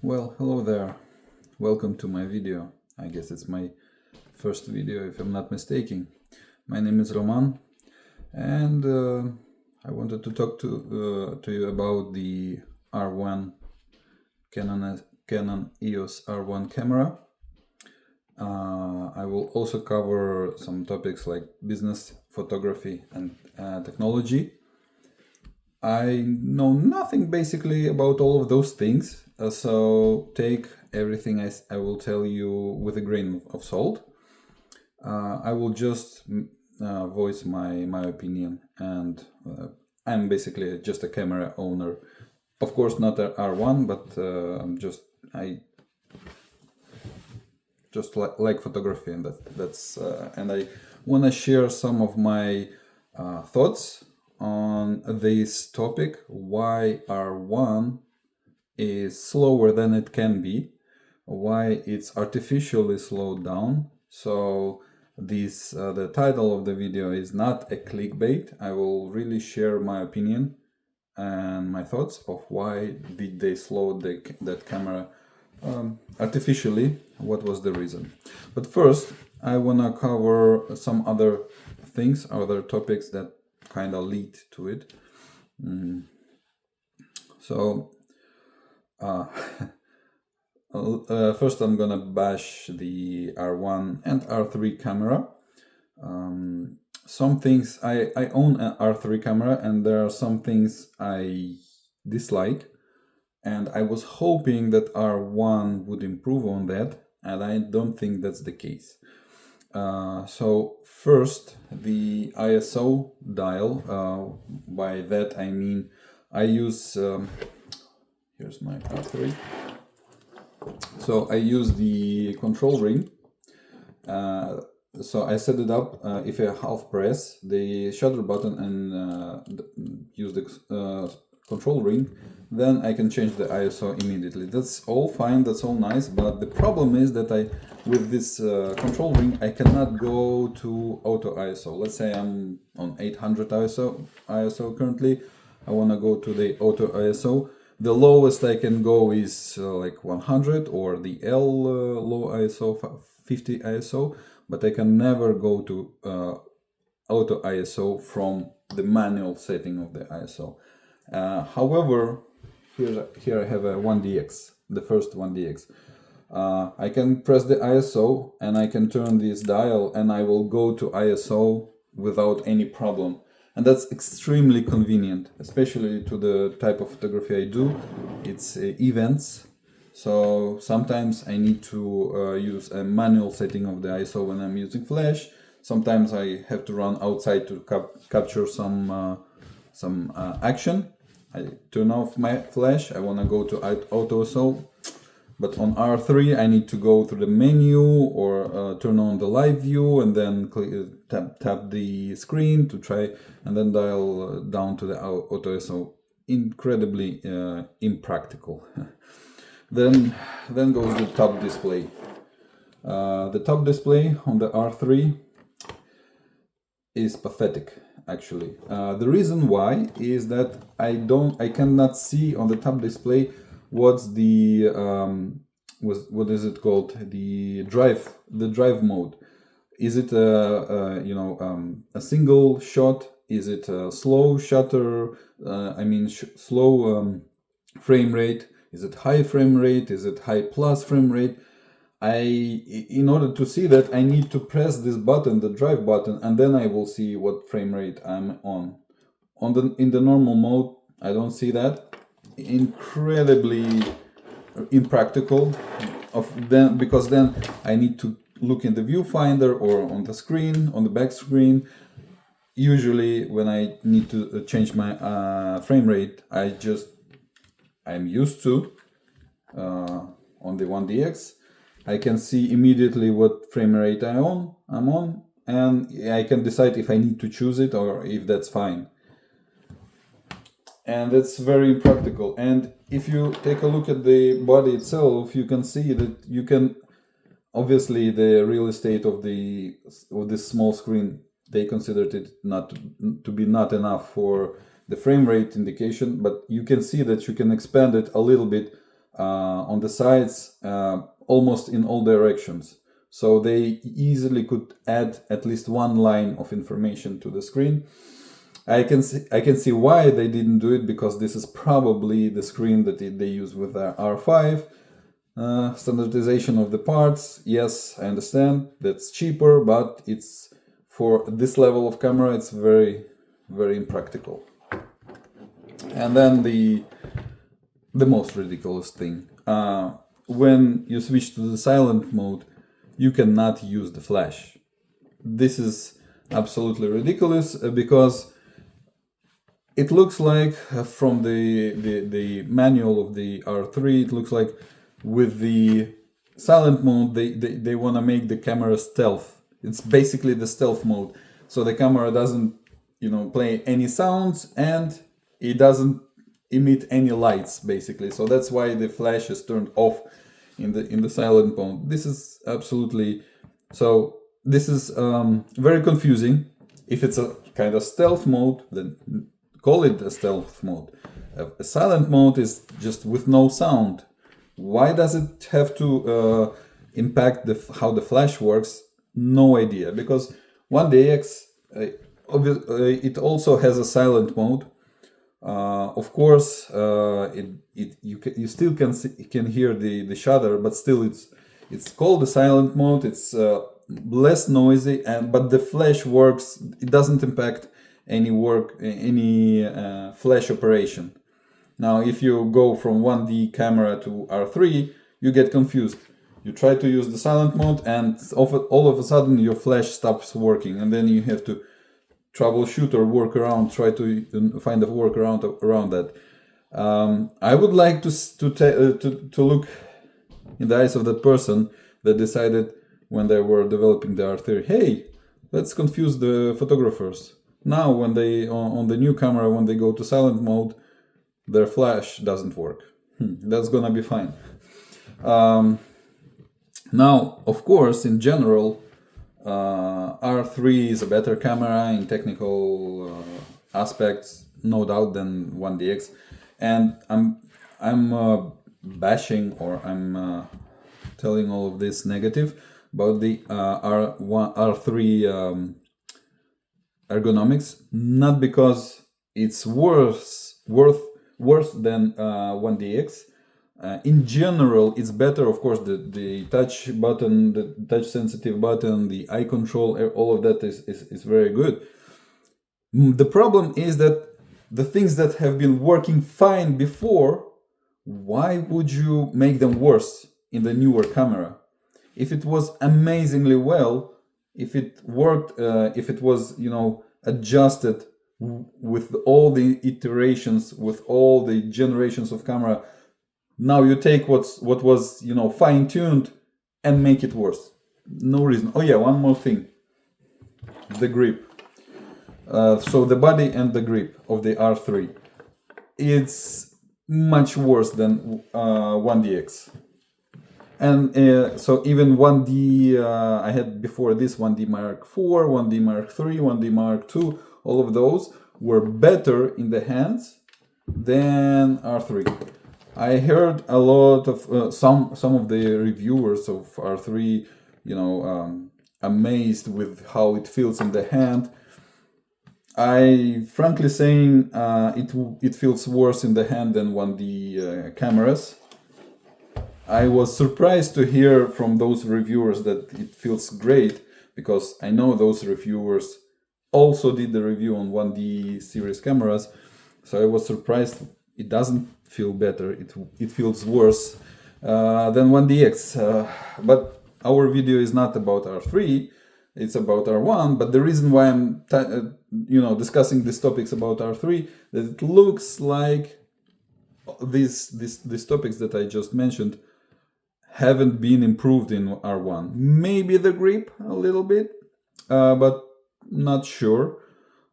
Well, hello there. Welcome to my video. I guess it's my first video if I'm not mistaken. My name is Roman and I wanted to talk to you about the R1 Canon EOS R1 camera. I will also cover some topics like business, photography and technology. I know nothing basically about all of those things, so take everything I will tell you with a grain of salt. I will just voice my opinion, and I'm basically just a camera owner. Of course, not a R1, but I just like photography, and that's and I want to share some of my thoughts on this topic, why R1 is slower than it can be, why it's artificially slowed down. So this the title of the video is not a clickbait. I will really share my opinion and my thoughts of why did they slow that camera artificially, what was the reason. But first I want to cover some other things, other topics that kind of lead to it. So first I'm gonna bash the R1 and R3 camera. Some things I own an R3 camera, and there are some things I dislike, and I was hoping that R1 would improve on that, and I don't think that's the case. So first, the ISO dial. By that I mean I use here's my R3. So I use the control ring. So I set it up. If I half press the shutter button and use the control ring, then I can change the ISO immediately. That's all fine, that's all nice, but the problem is that with this control ring I cannot go to auto ISO. Let's say I'm on 800 ISO currently. I want to go to the auto ISO. The lowest I can go is like 100, or the L low ISO 50 ISO, but I can never go to auto ISO from the manual setting of the ISO. However, here I have a 1DX, the first 1DX. I can press the ISO and I can turn this dial and I will go to ISO without any problem. And that's extremely convenient, especially to the type of photography I do. It's events. So sometimes I need to use a manual setting of the ISO when I'm using flash. Sometimes I have to run outside to capture some action. I turn off my flash. I want to go to auto ISO. But on R3, I need to go through the menu or turn on the live view and then tap the screen to try and then dial down to the auto ISO. Incredibly impractical. Then goes the top display. The top display on the R3 is pathetic, actually. The reason why is that I cannot see on the top display what's the what is it called, the drive mode. Is it a single shot? Is it a slow shutter? Slow frame rate? Is it high frame rate? Is it high plus frame rate? In order to see that, I need to press this button, the drive button, and then I will see what frame rate I'm on. In the normal mode, I don't see that. Incredibly impractical because then I need to look in the viewfinder or on the screen, on the back screen. Usually when I need to change my frame rate, I'm used to on the 1DX. I can see immediately what frame rate I'm on, and I can decide if I need to choose it or if that's fine. And that's very impractical. And if you take a look at the body itself, you can see that you can, obviously the real estate of this small screen, they considered it not enough for the frame rate indication, but you can see that you can expand it a little bit on the sides, almost in all directions. So they easily could add at least one line of information to the screen. I can see why they didn't do it, because this is probably the screen that they use with the R5. Standardization of the parts, yes, I understand, that's cheaper, but it's for this level of camera, it's very, very impractical. And then the most ridiculous thing, when you switch to the silent mode, you cannot use the flash. This is absolutely ridiculous, because it looks like from the manual of the R3, it looks like with the silent mode, they want to make the camera stealth. It's basically the stealth mode. So the camera doesn't, play any sounds, and it doesn't emit any lights, basically. So that's why the flash is turned off in the silent mode. This is absolutely, so this is very confusing. If it's a kind of stealth mode, then call it a stealth mode. A silent mode is just with no sound. Why does it have to impact how the flash works? No idea, because 1DX it also has a silent mode. Of course, you still can hear the shutter, but still it's called the silent mode. It's less noisy, but the flash works. It doesn't impact any flash operation. Now, if you go from 1D camera to R3, you get confused. You try to use the silent mode, and all of a sudden your flash stops working, and then you have to troubleshoot or work around, try to find a workaround around that. I would like to look in the eyes of that person that decided when they were developing the R3, hey, let's confuse the photographers. Now, when they on the new camera, when they go to silent mode, their flash doesn't work. That's gonna be fine. Now, of course, in general, R3 is a better camera in technical aspects, no doubt, than 1DX. And I'm bashing, or I'm telling all of this negative about the R3 ergonomics, not because it's worse than 1DX. In general, it's better, of course. The touch button, the touch sensitive button, the eye control, all of that is very good. The problem is that the things that have been working fine before, why would you make them worse in the newer camera? If it was amazingly well, if it worked, if it was, adjusted with all the iterations, with all the generations of camera, now you take what was, fine-tuned and make it worse. No reason. Oh yeah, one more thing. The grip. So the body and the grip of the R3. It's much worse than 1DX. And so even 1D, I had before this 1D Mark IV, 1D Mark III, 1D Mark II, all of those were better in the hands than R3. I heard a lot of some of the reviewers of R3, amazed with how it feels in the hand. I frankly saying it feels worse in the hand than 1D cameras. I was surprised to hear from those reviewers that it feels great, because I know those reviewers also did the review on 1D series cameras. So I was surprised it doesn't feel better, it feels worse than 1DX. But our video is not about R3, it's about R1. But the reason why I'm discussing these topics about R3, that it looks like these topics that I just mentioned haven't been improved in R1. Maybe the grip a little bit, but not sure.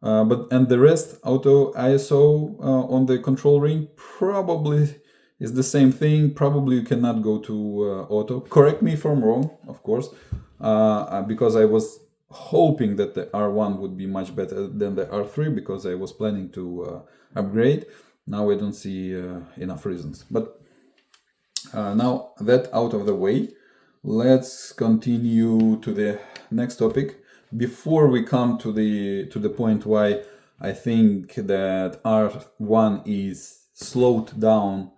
And the rest, auto ISO on the control ring, probably is the same thing. Probably you cannot go to auto. Correct me if I'm wrong, of course, because I was hoping that the R1 would be much better than the R3, because I was planning to upgrade. Now I don't see enough reasons. But Now that out of the way, let's continue to the next topic. Before we come to the point why I think that R1 is slowed down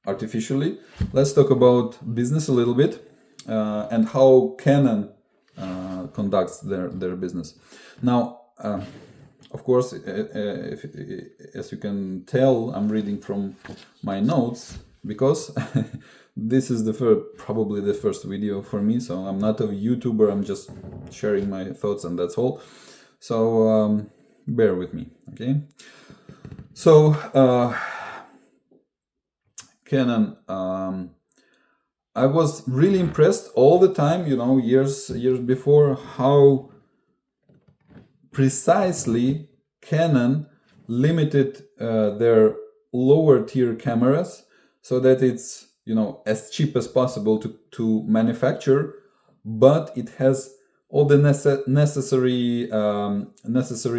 artificially, let's talk about business a little bit and how Canon conducts their business. Now, of course, as you can tell, I'm reading from my notes because this is probably the first video for me. So I'm not a YouTuber. I'm just sharing my thoughts, and that's all. So bear with me, okay? So Canon. I was really impressed all the time, years before, how precisely Canon limited their lower tier cameras so that it's as cheap as possible to manufacture, but it has all the necessary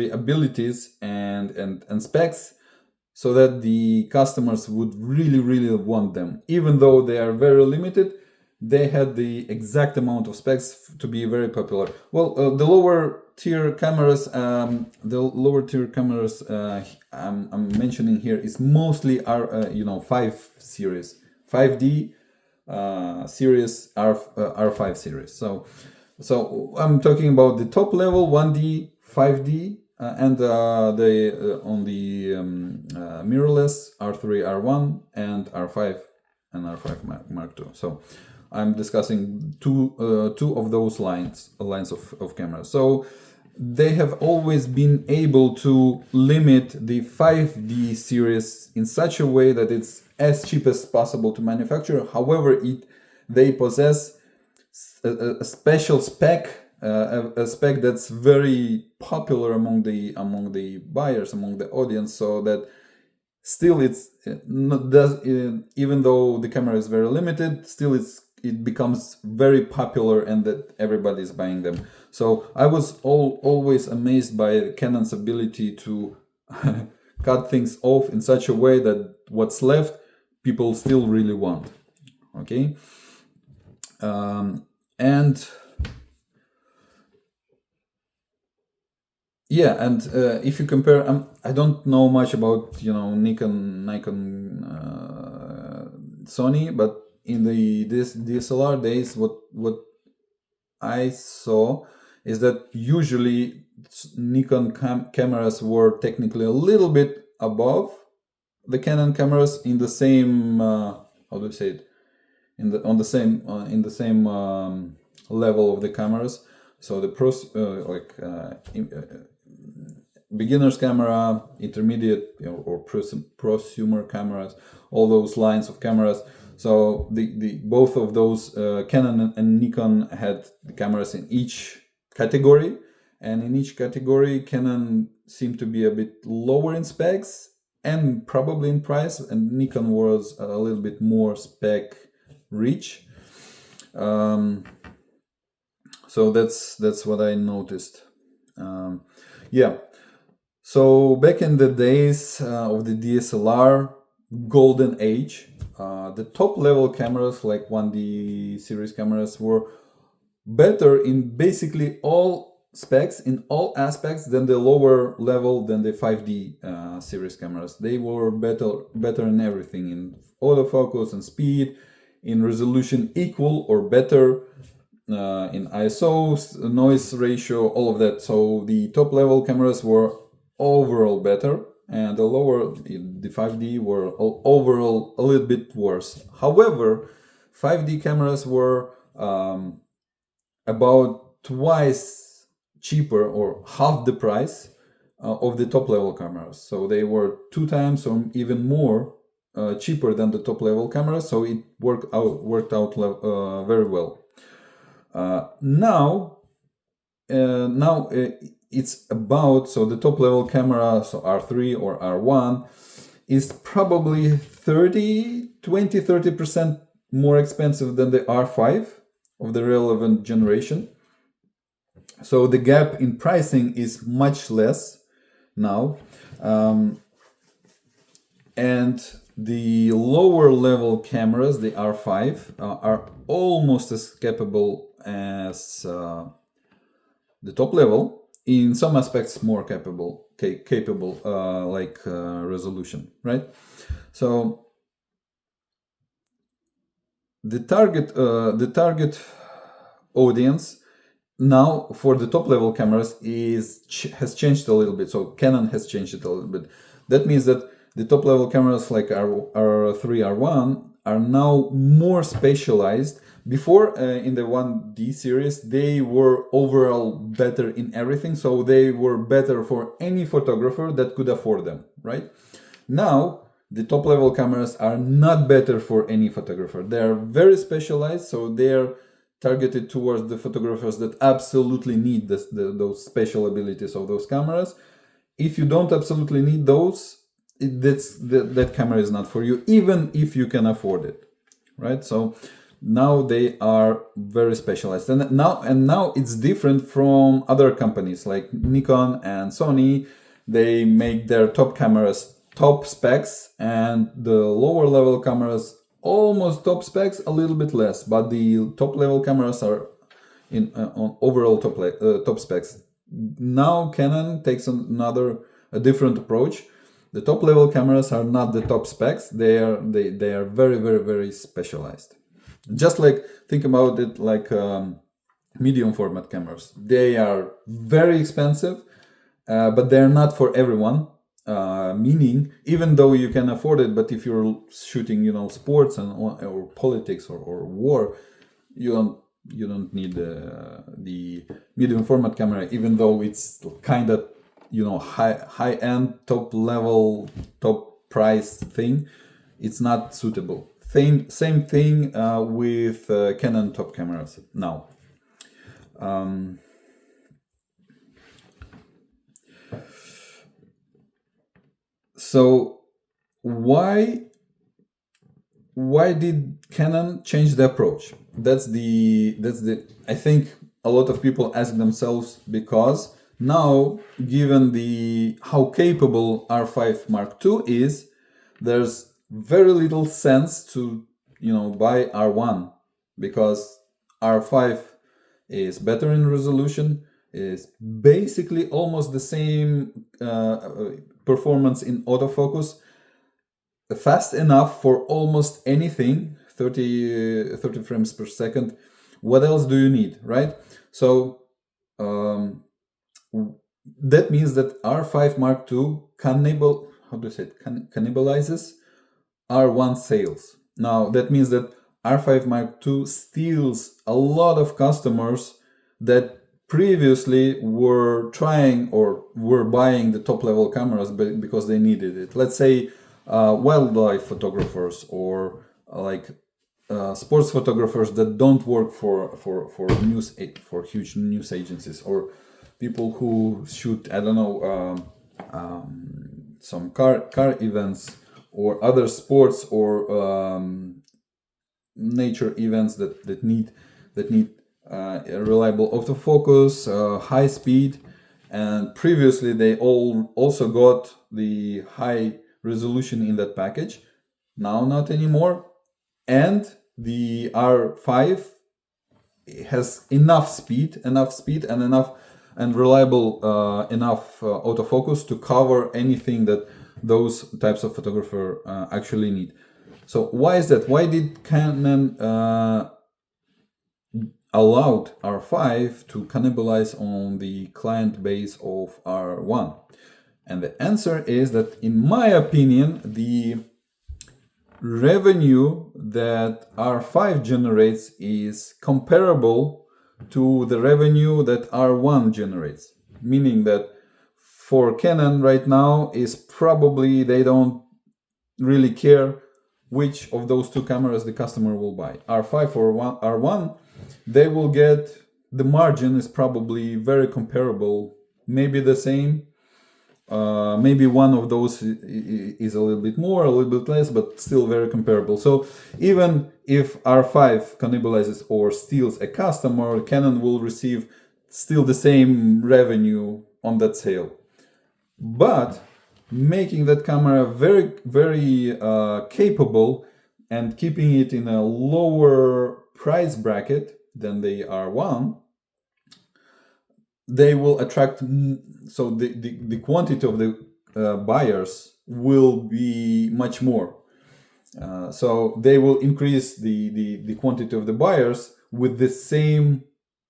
abilities and specs so that the customers would really want them. Even though they are very limited, they had the exact amount of specs to be very popular. Well, the lower tier cameras I'm mentioning here is mostly our 5 series, 5D series, R5 series. So I'm talking about the top level 1D, 5D, and on the mirrorless R3, R1, and R5 and R5 Mark II. So I'm discussing two of those lines of cameras. So they have always been able to limit the 5D series in such a way that it's as cheap as possible to manufacture. However, they possess a special spec, a spec that's very popular among the buyers, among the audience, so that still even though the camera is very limited, still it becomes very popular and that everybody's buying them. So I was always amazed by Canon's ability to cut things off in such a way that what's left people still really want. Okay. And if you compare, I don't know much about Nikon, Sony, but in this DSLR days, what I saw is that usually Nikon cameras were technically a little bit above the Canon cameras in the same how do you say it, in the same level of the cameras. So the beginner's camera, intermediate or prosumer cameras, all those lines of cameras. So the both of those Canon and Nikon had the cameras in each category, and in each category Canon seemed to be a bit lower in specs and probably in price, and Nikon was a little bit more spec rich. So that's what I noticed. So back in the days of the DSLR golden age, the top level cameras like 1D series cameras were better in basically all specs, in all aspects, than the lower level, than the 5D series cameras. They were better in everything, in autofocus and speed, in resolution equal or better, in ISO, noise ratio, all of that. So the top level cameras were overall better, and the lower, the 5D, were overall a little bit worse. However, 5D cameras were about twice cheaper, or half the price of the top level cameras. So they were 2 times or even more cheaper than the top level cameras. So it worked out very well. Now it's about, so the top level camera, so R3 or R1, is probably 30% more expensive than the R5 of the relevant generation. So the gap in pricing is much less now. And the lower level cameras, the R5, are almost as capable as the top level. In some aspects, more capable, like resolution, right? So the target audience now for the top level cameras has changed a little bit. So Canon has changed it a little bit. That means that the top level cameras like R3, R1 are now more specialized. Before, in the 1D series, they were overall better in everything, so they were better for any photographer that could afford them, right? Now, the top level cameras are not better for any photographer. They are very specialized, so they are targeted towards the photographers that absolutely need those special abilities of those cameras. If you don't absolutely need those, that camera is not for you, even if you can afford it, right? So now they are very specialized, and now it's different from other companies like Nikon and Sony. They make their top cameras top specs, and the lower level cameras almost top specs, a little bit less, but the top level cameras are in on overall top specs. Now Canon takes a different approach. The top level cameras are not the top specs. They are very, very, very specialized. Just like, think about it like medium format cameras. They are very expensive, but they're not for everyone. Meaning, even though you can afford it, but if you're shooting, sports or politics or war, you don't need the medium format camera, even though it's kind of high end, top level, top price thing. It's not suitable. Same thing with Canon top cameras now. So why did Canon change the approach? That's the I think a lot of people ask themselves, because now, given how capable R5 Mark II is, there's very little sense to buy R1, because R5 is better in resolution, is basically almost the same performance in autofocus, fast enough for almost anything, 30 frames per second. What else do you need, right? So that means that R5 Mark II cannibalizes R1 sales. Now that means that R5 Mark II steals a lot of customers that previously were trying or were buying the top level cameras because they needed it. Let's say wildlife photographers, or like sports photographers that don't work for huge news agencies, or people who shoot, I don't know, some car events or other sports or nature events that need a reliable autofocus, high speed, and previously they also got the high resolution in that package. Now not anymore, and the R5 has enough speed and reliable enough autofocus to cover anything that those types of photographer actually need. So why is that? Why did Canon allowed R5 to cannibalize on the client base of R1? And the answer is that, in my opinion, the revenue that R5 generates is comparable to the revenue that R1 generates. Meaning that for Canon right now is probably they don't really care which of those two cameras the customer will buy, R5 or R1. They will get, the margin is probably very comparable, maybe the same. Maybe one of those is a little bit more, a little bit less, but still very comparable. So even if R5 cannibalizes or steals a customer, Canon will receive still the same revenue on that sale. But making that camera very, very capable and keeping it in a lower price bracket than the R1, they will attract, so the quantity of the buyers will be much more. So they will increase the quantity of the buyers with the same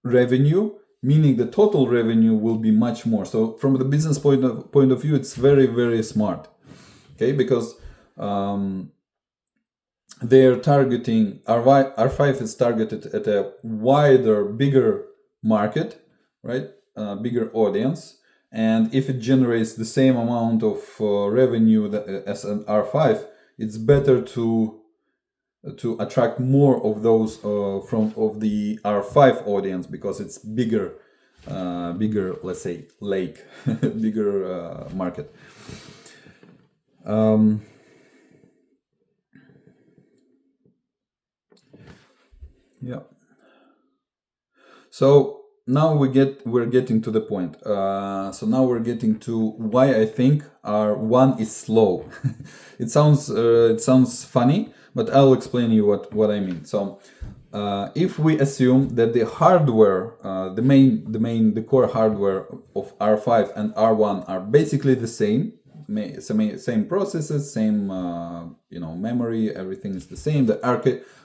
revenue, meaning the total revenue will be much more. So from the business point of view, it's very, very smart. Okay, because they're targeting, R5 is targeted at a wider, bigger market, right? Bigger audience. And if it generates the same amount of revenue as an R5, it's better to attract more of those of the R5 audience, because it's bigger, let's say, lake, bigger market. Yeah. So now we're getting to the point. So now we're getting to why I think R1 is slow. It sounds funny, but I'll explain you what I mean. So if we assume that the hardware, the core hardware of R5 and R1 are basically the same processes, same memory, everything is the same. The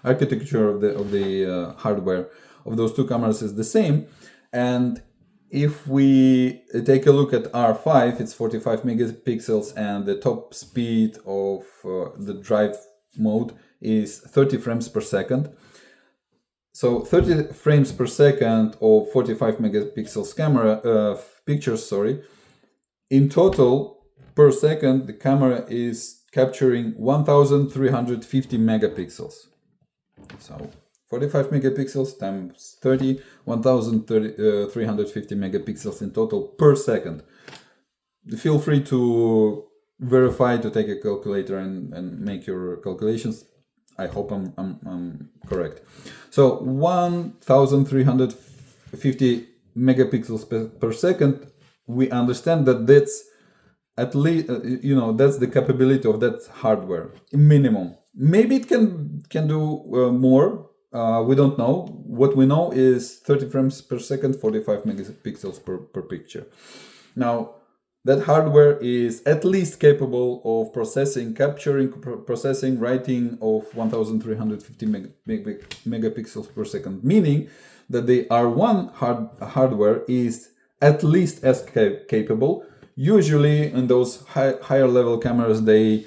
architecture of the hardware of those two cameras is the same. And if we take a look at R5, it's 45 megapixels, and the top speed of the drive mode is 30 frames per second. So 30 frames per second of 45 megapixels camera pictures, sorry. In total, per second, the camera is capturing 1350 megapixels. So 45 megapixels times 30, 1350 megapixels in total per second. Feel free to verify, to take a calculator and make your calculations. I hope I'm correct. So 1350 megapixels per second, we understand that that's at least, that's the capability of that hardware, minimum. Maybe it can do more. We don't know. What we know is 30 frames per second, 45 megapixels per picture. Now, that hardware is at least capable of processing, writing of 1350 megapixels per second, meaning that the R1 hardware is at least as capable. Usually in those higher level cameras, they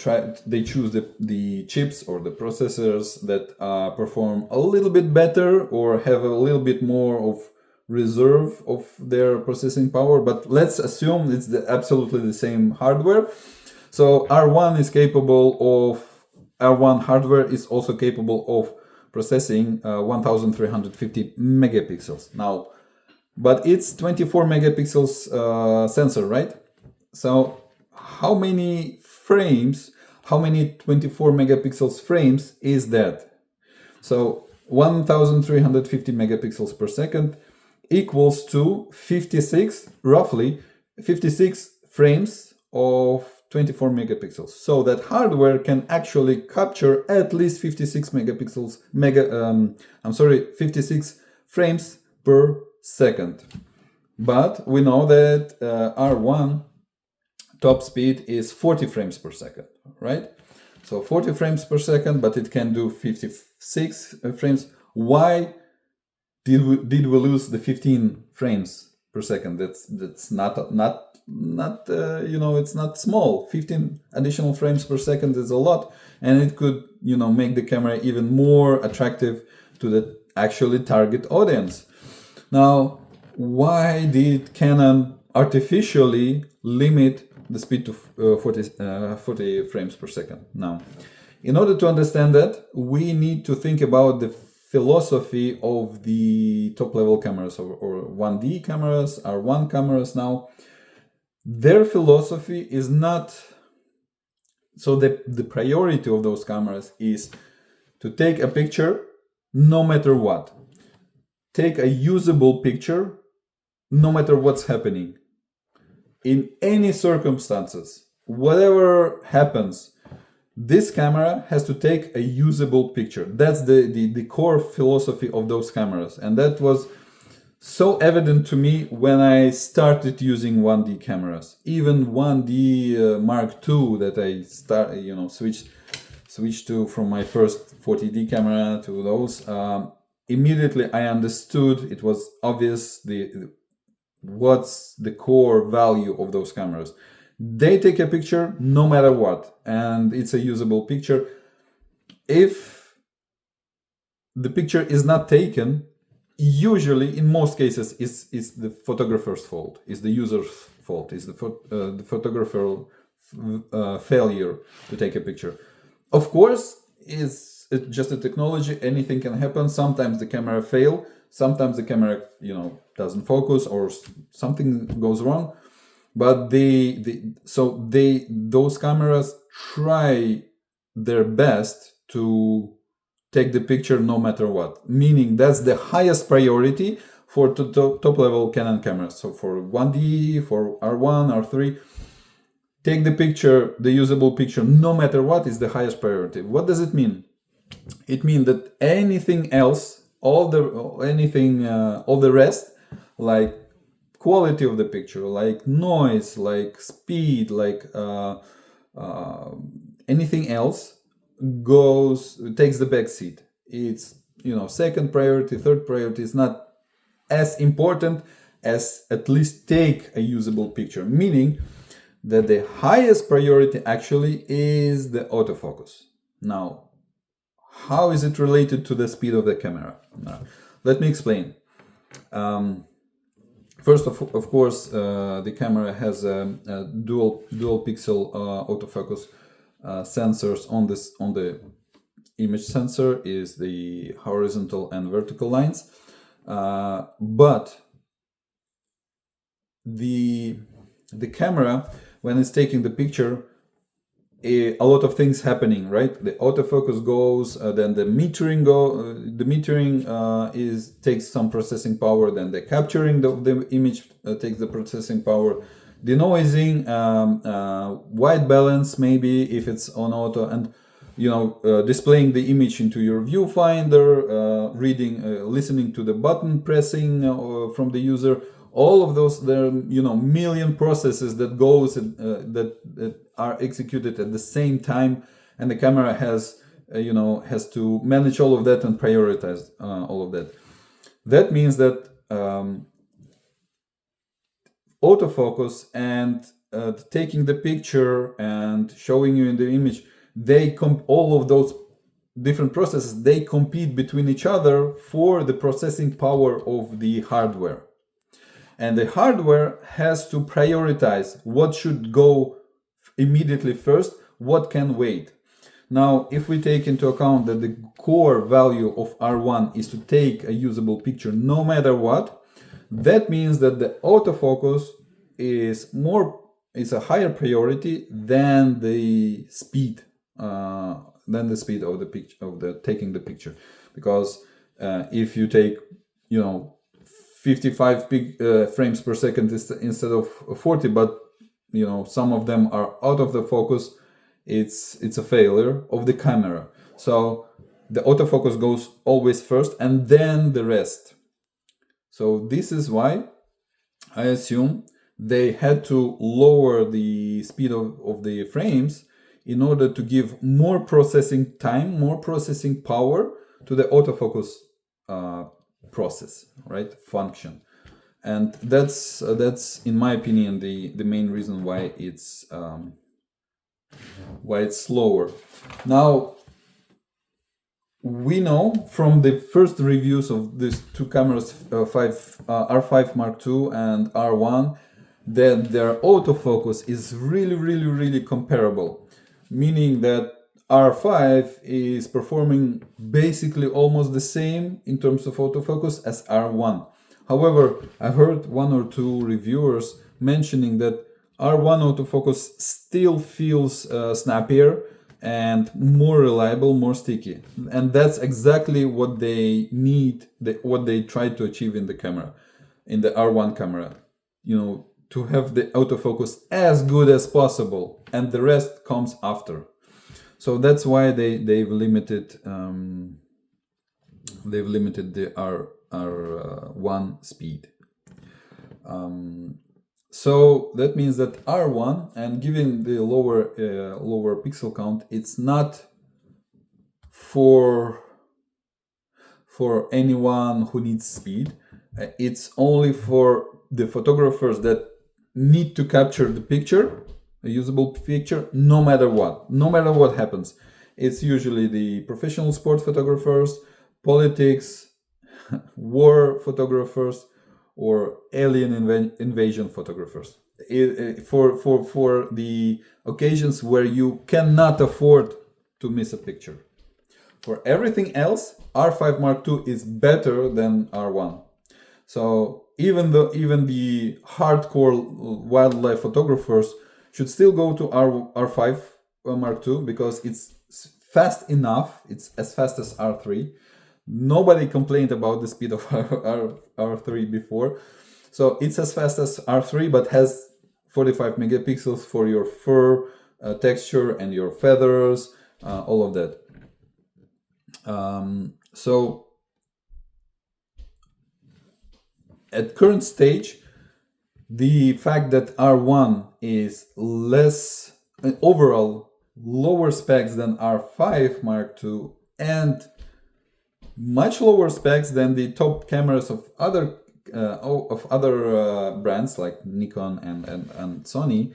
choose the chips or the processors that perform a little bit better or have a little bit more of reserve of their processing power, but let's assume it's absolutely the same hardware. So R1 hardware is also capable of processing 1350 megapixels. Now, but it's 24 megapixels sensor, right? So how many 24 megapixels frames is that? So 1350 megapixels per second equals to roughly 56 frames of 24 megapixels. So that hardware can actually capture at least 56 frames per second. But we know that R1 top speed is 40 frames per second, right? So 40 frames per second, but it can do 56 frames. Why did we lose the 15 frames per second? That's not it's not small. 15 additional frames per second is a lot, and it could make the camera even more attractive to the actually target audience. Now, why did Canon artificially limit the speed to 40 frames per second? Now, in order to understand that, we need to think about the philosophy of the top-level cameras or 1D cameras, R1 cameras now. Their philosophy is not... So the priority of those cameras is to take a picture no matter what. Take a usable picture no matter what's happening. in any circumstances, whatever happens, this camera has to take a usable picture. That's the core philosophy of those cameras. And that was so evident to me when I started using 1D cameras. Even 1D Mark II that I switched to from my first 40D camera to those. Immediately I understood, it was obvious what's the core value of those cameras. They take a picture no matter what, and it's a usable picture. If the picture is not taken, usually in most cases is the photographer's fault, is the user's fault, is the photographer failure to take a picture. Of course, it's just a technology, anything can happen. Sometimes the camera fail, sometimes the camera doesn't focus or something goes wrong. But those cameras try their best to take the picture no matter what. Meaning that's the highest priority for top level Canon cameras. So for 1D, for R1, R3, take the picture, the usable picture, no matter what, is the highest priority. What does it mean? It means that anything else, all the rest, like quality of the picture, like noise, like speed, like anything else, takes the back seat. It's second priority, third priority is not as important as at least take a usable picture. Meaning that the highest priority actually is the autofocus. Now, how is it related to the speed of the camera? Let me explain. First, of course, the camera has a dual pixel autofocus sensors on the image sensor, is the horizontal and vertical lines, but the camera, when it's taking the picture, a lot of things happening, right? The autofocus goes, then the metering takes some processing power, then the capturing of the image takes the processing power, denoising, white balance maybe if it's on auto, and displaying the image into your viewfinder, listening to the button pressing from the user. All of those, there are million processes that that are executed at the same time, and the camera has to manage all of that and prioritize all of that. That means that autofocus and taking the picture and showing you in the image, all of those different processes, they compete between each other for the processing power of the hardware. And the hardware has to prioritize what should go immediately first, what can wait. Now, if we take into account that the core value of R1 is to take a usable picture no matter what, that means that the autofocus is a higher priority than the speed of the picture, taking the picture. Because if you take 55 frames per second instead of 40, but some of them are out of the focus, it's a failure of the camera. So the autofocus goes always first and then the rest. So this is why I assume they had to lower the speed of the frames in order to give more processing time, more processing power to the autofocus process, right? Function. And that's in my opinion the main reason why it's slower. Now, we know from the first reviews of these two cameras, R5 Mark II and R1, that their autofocus is really comparable, meaning that R5 is performing basically almost the same in terms of autofocus as R1. However, I heard one or two reviewers mentioning that R1 autofocus still feels snappier and more reliable, more sticky. And that's exactly what they need, what they try to achieve in the camera, in the R1 camera. To to have the autofocus as good as possible, and the rest comes after. So that's why they've limited the R1 speed. So that means that R1, and given the lower pixel count, it's not for anyone who needs speed. It's only for the photographers that need to capture the picture, a usable picture, no matter what happens. It's usually the professional sport photographers, politics, war photographers, or alien invasion photographers. For the occasions where you cannot afford to miss a picture. For everything else, R5 Mark II is better than R1. So even the hardcore wildlife photographers should still go to R5 Mark II because it's fast enough. It's as fast as R3. Nobody complained about the speed of R3 before. So it's as fast as R3, but has 45 megapixels for your fur texture and your feathers, all of that. So at current stage, the fact that R1 is less overall lower specs than R5 Mark II and much lower specs than the top cameras of other brands like Nikon and Sony,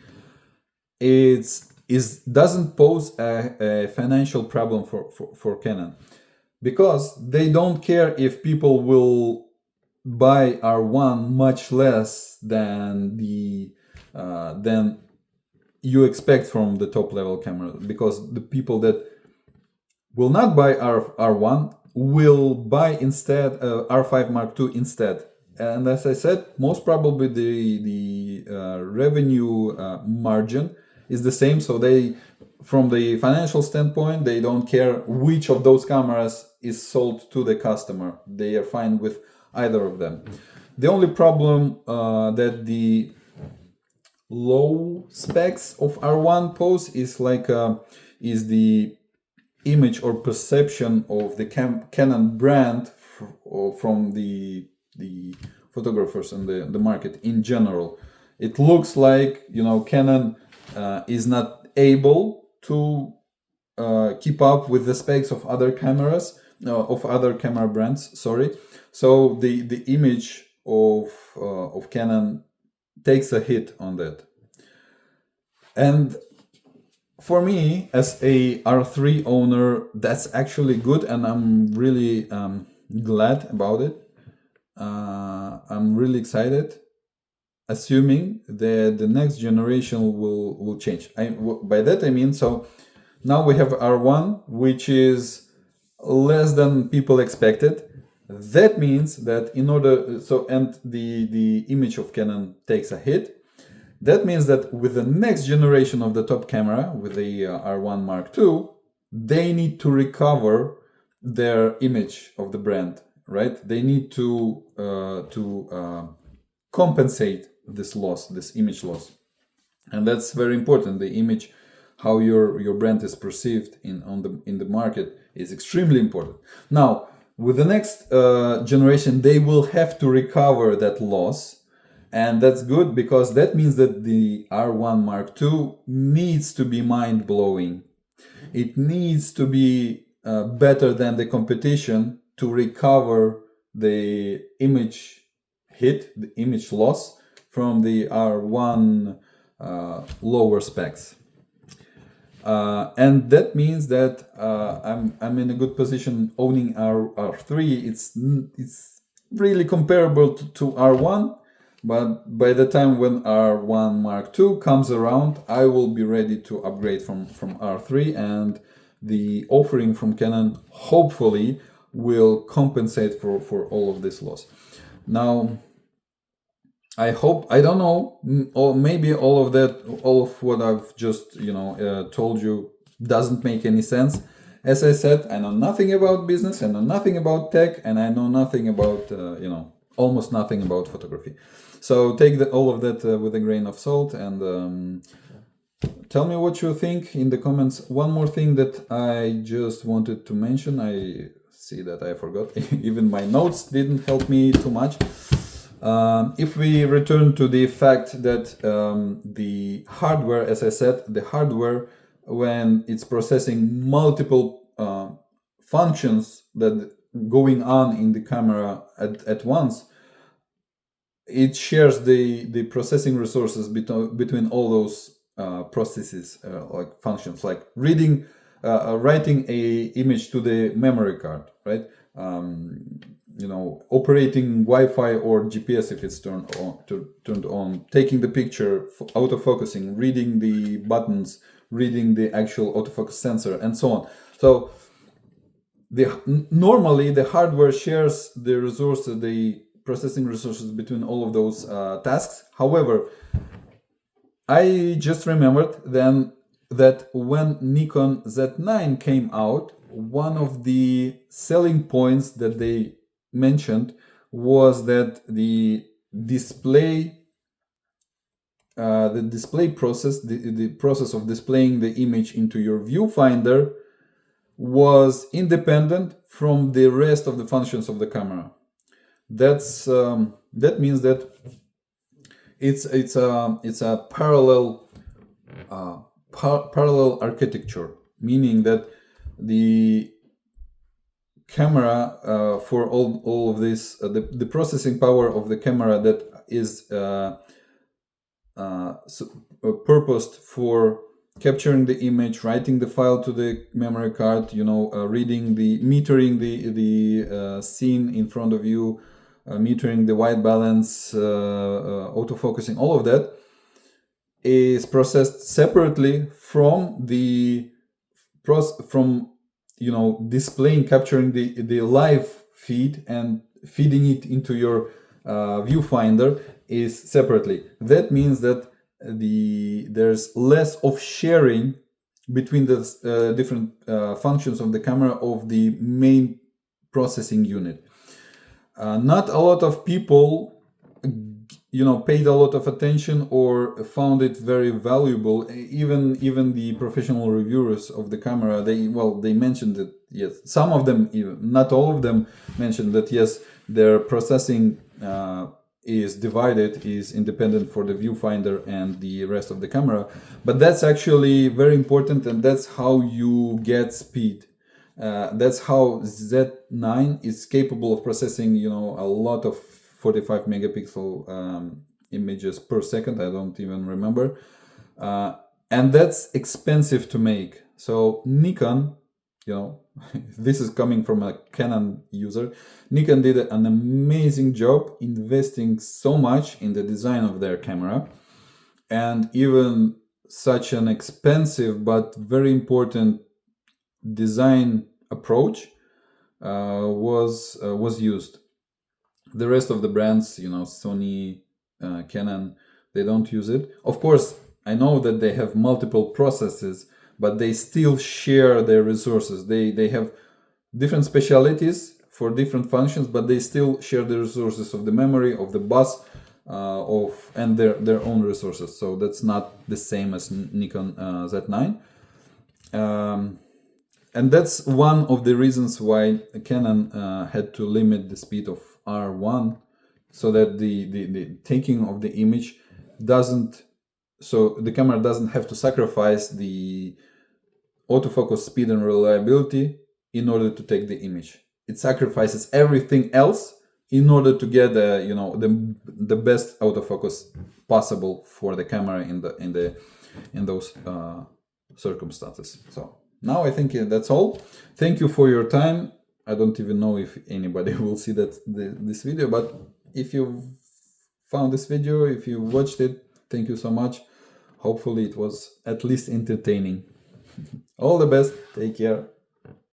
doesn't pose a financial problem for Canon, because they don't care if people will buy R1 much less than you expect from the top level camera, because the people that will not buy R1 will buy instead R5 Mark II instead. And as I said, most probably the revenue margin is the same. So they, from the financial standpoint, they don't care which of those cameras is sold to the customer. They are fine with either of them. The only problem that the low specs of R1 pose is is the image or perception of the Canon brand from the photographers and the market in general. It looks like, Canon is not able to keep up with the specs of other cameras, of other camera brands, sorry. So the image of Canon takes a hit on that. And for me, as a R3 owner, that's actually good, and I'm really glad about it. I'm really excited, assuming that the next generation will change. By that I mean, so now we have R1, which is less than people expected. That means that and the image of Canon takes a hit. That means that with the next generation of the top camera, with the R1 Mark II, they need to recover their image of the brand, right? They need to compensate this loss, this image loss, and that's very important. The image, how your brand is perceived in the market, is extremely important. Now, with the next generation, they will have to recover that loss. And that's good, because that means that the R1 Mark II needs to be mind-blowing. It needs to be better than the competition to recover the image hit, the image loss from the R1 lower specs. And that means that I'm in a good position owning R3. It's really comparable to R1. But by the time when R1 Mark II comes around, I will be ready to upgrade from R3, and the offering from Canon hopefully will compensate for all of this loss. Now, I don't know, or maybe all of what I've just told you doesn't make any sense. As I said, I know nothing about business, I know nothing about tech, and I know nothing about almost nothing about photography. So take all of that with a grain of salt, and tell me what you think in the comments. One more thing that I just wanted to mention, I see that I forgot, even my notes didn't help me too much. If we return to the fact that the hardware, as I said, the hardware, when it's processing multiple functions that going on in the camera at once, it shares the processing resources between all those processes, like functions, like reading, writing a image to the memory card, right? You know, operating Wi-Fi or GPS if it's turned on, taking the picture, autofocusing, reading the buttons, reading the actual autofocus sensor, and so on. So normally the hardware shares the resources, the processing resources between all of those tasks. However, I just remembered then that when Nikon Z9 came out, one of the selling points that they mentioned was that the display process, the process of displaying the image into your viewfinder was independent from the rest of the functions of the camera. That's that means that it's a parallel architecture, meaning that the camera for all of this, the processing power of the camera that is purposed for capturing the image, writing the file to the memory card, you know, metering the scene in front of you, metering the white balance, autofocusing, all of that is processed separately from the you know, displaying, capturing the live feed and feeding it into your viewfinder is separately. That means that there's less of sharing between the different functions of the camera of the main processing unit. Not a lot of people, you know, paid a lot of attention or found it very valuable. Even the professional reviewers of the camera, they mentioned that, yes, some of them, even not all of them, mentioned that yes, their processing is divided, is independent for the viewfinder and the rest of the camera. But that's actually very important, and that's how you get speed. That's how Z9 is capable of processing, you know, a lot of 45 megapixel images per second. I don't even remember. And that's expensive to make. So Nikon, you know, this is coming from a Canon user. Nikon did an amazing job investing so much in the design of their camera, and even such an expensive but very important design approach was used. The rest of the brands, you know, Sony, Canon, they don't use it. Of course, I know that they have multiple processes, but they still share their resources. They have different specialities for different functions, but they still share the resources of the memory, of the bus, and their own resources. So that's not the same as Nikon Z9. And that's one of the reasons why Canon had to limit the speed of R1, so that the taking of the image doesn't, so the camera doesn't have to sacrifice the autofocus speed and reliability in order to take the image. It sacrifices everything else in order to get you know, the best autofocus possible for the camera in those circumstances. So now I think that's all. Thank you for your time. I don't even know if anybody will see this video, but if you found this video, if you watched it, thank you so much. Hopefully it was at least entertaining. All the best. Take care.